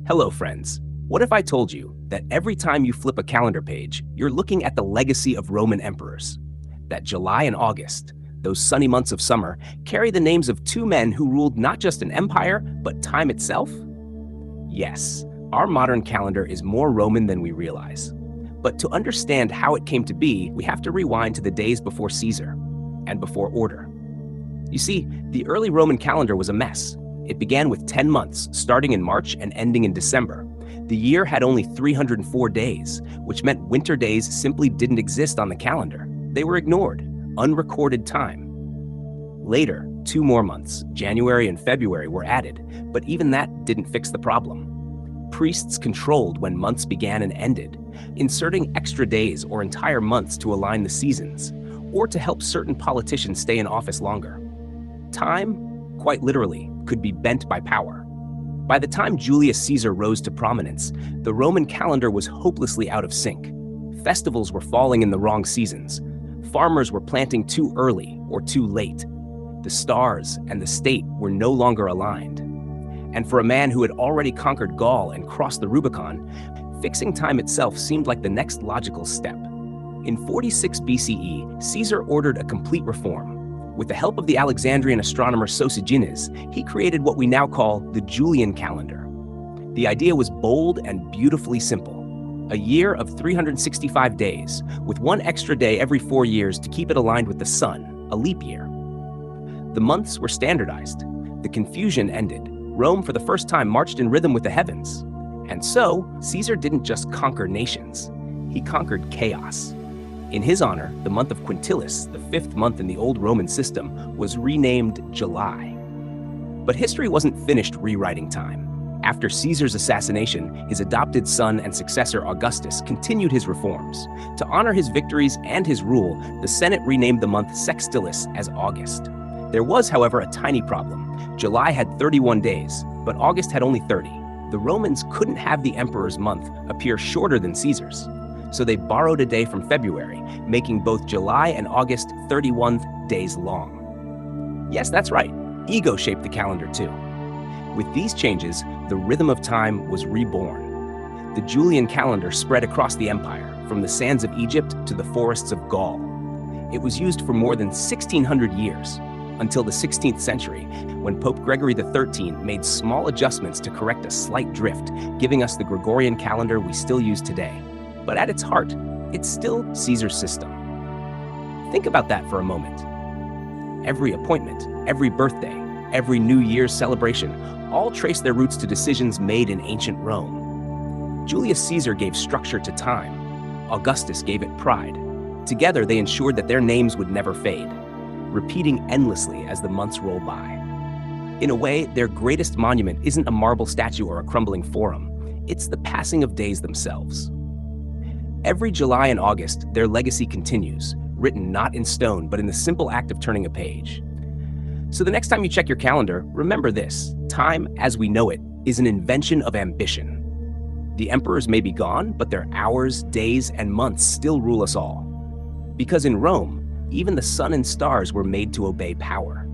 Hello, friends. What if I told you that every time you flip a calendar page, you're looking at the legacy of Roman emperors? That July and August, those sunny months of summer, carry the names of two men who ruled not just an empire, but time itself? Yes, our modern calendar is more Roman than we realize. But to understand how it came to be, we have to rewind to the days before Caesar and before order. You see, the early Roman calendar was a mess. It began with 10 months, starting in March and ending in December. The year had only 304 days, which meant winter days simply didn't exist on the calendar. They were ignored, unrecorded time. Later, 2 more months, January and February, were added, but even that didn't fix the problem. Priests controlled when months began and ended, inserting extra days or entire months to align the seasons, or to help certain politicians stay in office longer. Time, quite literally, could be bent by power. By the time Julius Caesar rose to prominence, the Roman calendar was hopelessly out of sync. Festivals were falling in the wrong seasons. Farmers were planting too early or too late. The stars and the state were no longer aligned. And for a man who had already conquered Gaul and crossed the Rubicon, fixing time itself seemed like the next logical step. In 46 BCE, Caesar ordered a complete reform. With the help of the Alexandrian astronomer Sosigenes, he created what we now call the Julian calendar. The idea was bold and beautifully simple. A year of 365 days, with one extra day every 4 years to keep it aligned with the sun, a leap year. The months were standardized. The confusion ended. Rome, for the first time, marched in rhythm with the heavens. And so, Caesar didn't just conquer nations, he conquered chaos. In his honor, the month of Quintilis, the 5th month in the old Roman system, was renamed July. But history wasn't finished rewriting time. After Caesar's assassination, his adopted son and successor Augustus continued his reforms. To honor his victories and his rule, the Senate renamed the month Sextilis as August. There was, however, a tiny problem. July had 31 days, but August had only 30. The Romans couldn't have the emperor's month appear shorter than Caesar's. So they borrowed a day from February, making both July and August 31 days long. Yes, that's right. Ego shaped the calendar too. With these changes, the rhythm of time was reborn. The Julian calendar spread across the empire, from the sands of Egypt to the forests of Gaul. It was used for more than 1,600 years, until the 16th century, when Pope Gregory XIII made small adjustments to correct a slight drift, giving us the Gregorian calendar we still use today. But at its heart, it's still Caesar's system. Think about that for a moment. Every appointment, every birthday, every New Year's celebration, all trace their roots to decisions made in ancient Rome. Julius Caesar gave structure to time. Augustus gave it pride. Together, they ensured that their names would never fade, repeating endlessly as the months roll by. In a way, their greatest monument isn't a marble statue or a crumbling forum. It's the passing of days themselves. Every July and August, their legacy continues, written not in stone, but in the simple act of turning a page. So the next time you check your calendar, remember this: time, as we know it, is an invention of ambition. The emperors may be gone, but their hours, days, and months still rule us all. Because in Rome, even the sun and stars were made to obey power.